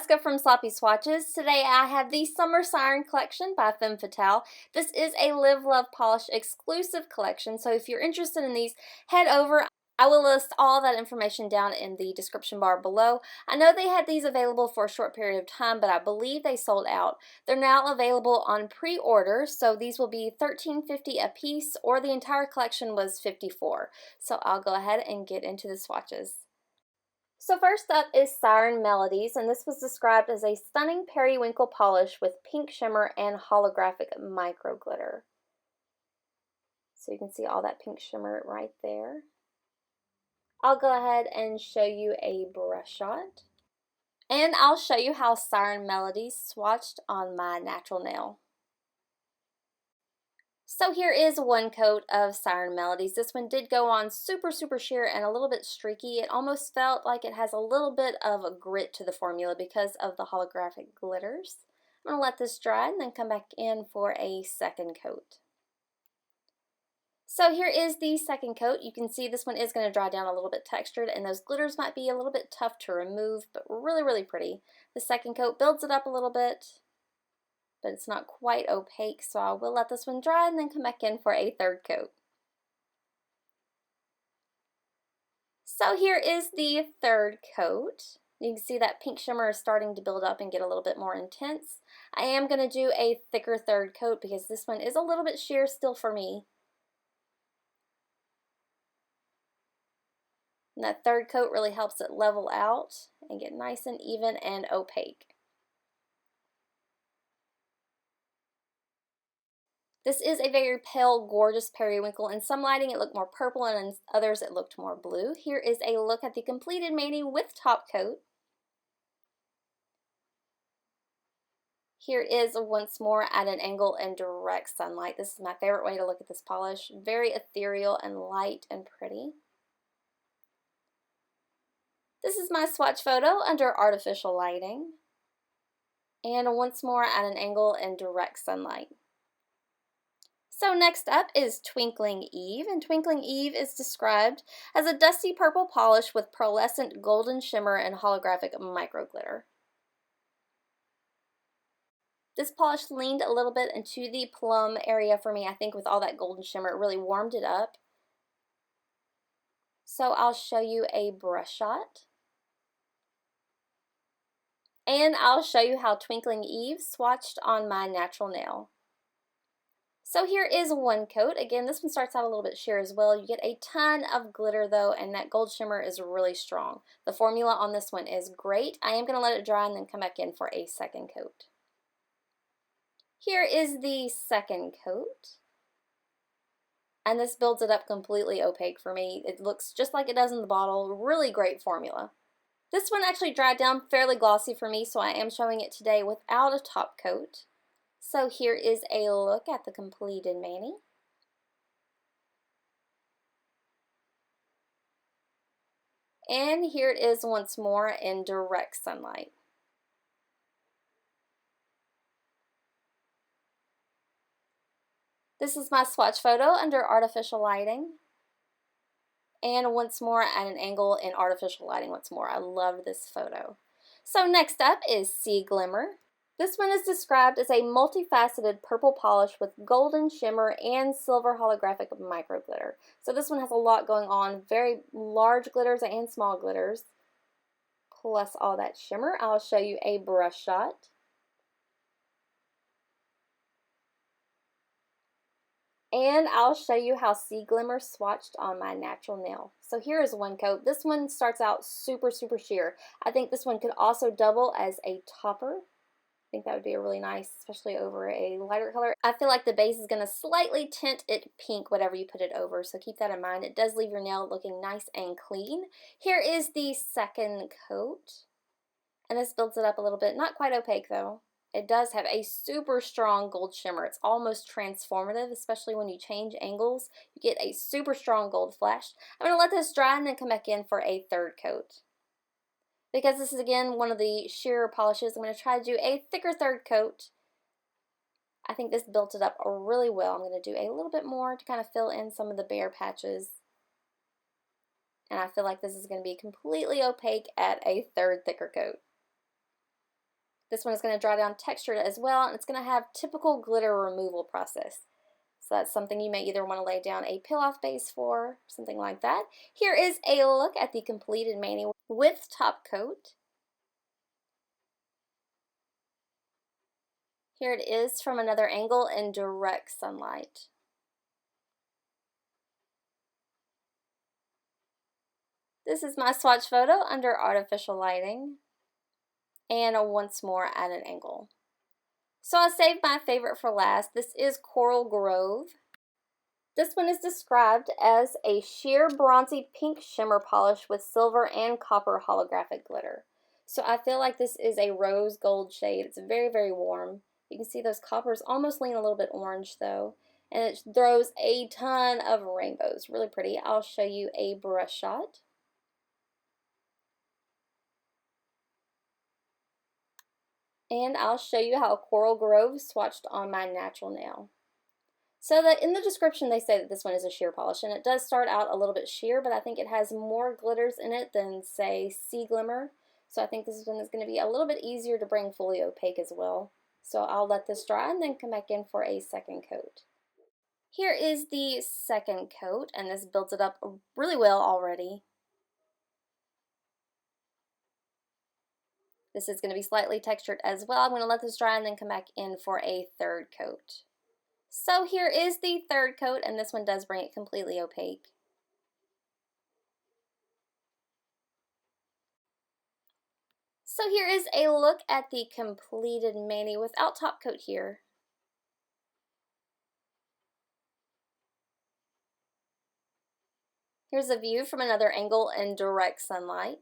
Jessica from Sloppy Swatches. Today I have the Summer Siren collection by Femme Fatale. This is a Live Love Polish exclusive collection, so if you're interested in these, head over. I will list all that information down in the description bar below. I know they had these available for a short period of time, but I believe they sold out. They're now available on pre-order, so these will be $13.50 a piece, or the entire collection was $54. So I'll go ahead and get into the swatches. So first up is Siren Melodies, and this was described as a stunning periwinkle polish with pink shimmer and holographic micro glitter. So you can see all that pink shimmer right there. I'll go ahead and show you a brush shot. And I'll show you how Siren Melodies swatched on my natural nail. So here is one coat of Siren Melodies. This one did go on super sheer and a little bit streaky. It almost felt like it has a little bit of a grit to the formula because of the holographic glitters. I'm going to let this dry and then come back in for a second coat. So here is the second coat. You can see this one is going to dry down a little bit textured, and those glitters might be a little bit tough to remove, but really pretty. The second coat builds it up a little bit, but it's not quite opaque, so I will let this one dry and then come back in for a third coat. So here is the third coat. You can see that pink shimmer is starting to build up and get a little bit more intense. I am going to do a thicker third coat because this one is a little bit sheer still for me. And that third coat really helps it level out and get nice and even and opaque. This is a very pale, gorgeous periwinkle. In some lighting it looked more purple and in others it looked more blue. Here is a look at the completed mani with top coat. Here it is once more at an angle in direct sunlight. This is my favorite way to look at this polish. Very ethereal and light and pretty. This is my swatch photo under artificial lighting. And once more at an angle in direct sunlight. So next up is Twinkling Eve, and Twinkling Eve is described as a dusty purple polish with pearlescent golden shimmer and holographic micro glitter. This polish leaned a little bit into the plum area for me, I think, with all that golden shimmer. It really warmed it up. So I'll show you a brush shot. And I'll show you how Twinkling Eve swatched on my natural nail. So here is one coat. Again, this one starts out a little bit sheer as well. You get a ton of glitter though, and that gold shimmer is really strong. The formula on this one is great. I am going to let it dry and then come back in for a second coat. Here is the second coat. And this builds it up completely opaque for me. It looks just like it does in the bottle. Really great formula. This one actually dried down fairly glossy for me, so I am showing it today without a top coat. So here is a look at the completed mani. And here it is once more in direct sunlight. This is my swatch photo under artificial lighting. And once more at an angle in artificial lighting once more. I love this photo. So next up is Sea Glimmer. This one is described as a multifaceted purple polish with golden shimmer and silver holographic micro glitter. So this one has a lot going on, very large glitters and small glitters, plus all that shimmer. I'll show you a brush shot. And I'll show you how Sea Glimmer swatched on my natural nail. So here is one coat. This one starts out super sheer. I think this one could also double as a topper. I think that would be a really nice, especially over a lighter color. I feel like the base is going to slightly tint it pink, whatever you put it over, so keep that in mind. It does leave your nail looking nice and clean. Here is the second coat, and this builds it up a little bit. Not quite opaque though. It does have a super strong gold shimmer. It's almost transformative, especially when you change angles. You get a super strong gold flash. I'm going to let this dry and then come back in for a third coat. Because this is, again, one of the sheerer polishes, I'm going to try to do a thicker third coat. I think this built it up really well. I'm going to do a little bit more to kind of fill in some of the bare patches. And I feel like this is going to be completely opaque at a third thicker coat. This one is going to dry down textured as well, and it's going to have typical glitter removal process. So that's something you may either want to lay down a peel-off base for, something like that. Here is a look at the completed mani with top coat. Here it is from another angle in direct sunlight. This is my swatch photo under artificial lighting, and once more at an angle. So I saved my favorite for last. This is Coral Grove. This one is described as a sheer bronzy pink shimmer polish with silver and copper holographic glitter. So I feel like this is a rose gold shade. It's very, very warm. You can see those coppers almost lean a little bit orange though. And it throws a ton of rainbows. Really pretty. I'll show you a brush shot. And I'll show you how Coral Grove swatched on my natural nail. So that in the description they say that this one is a sheer polish, and it does start out a little bit sheer, but I think it has more glitters in it than, say, Sea Glimmer. So I think this one is going to be a little bit easier to bring fully opaque as well. So I'll let this dry and then come back in for a second coat. Here is the second coat, and this builds it up really well already. This is going to be slightly textured as well. I'm going to let this dry and then come back in for a third coat. So here is the third coat, and this one does bring it completely opaque. So here is a look at the completed mani without top coat here. Here's a view from another angle in direct sunlight.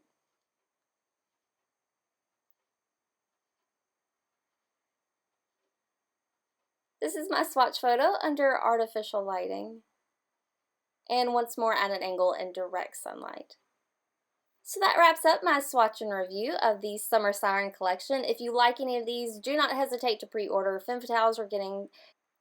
This is my swatch photo under artificial lighting, and once more at an angle in direct sunlight. So that wraps up my swatch and review of the Summer Siren collection. If you like any of these, do not hesitate to pre-order. Femme Fatales are getting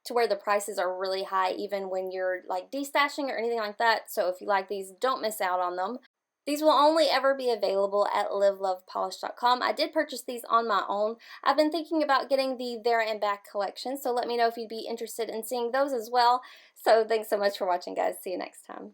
to where the prices are really high even when you're like destashing or anything like that. So if you like these, don't miss out on them. These will only ever be available at livelovepolish.com. I did purchase these on my own. I've been thinking about getting the There and Back collection, so let me know if you'd be interested in seeing those as well. So thanks so much for watching, guys. See you next time.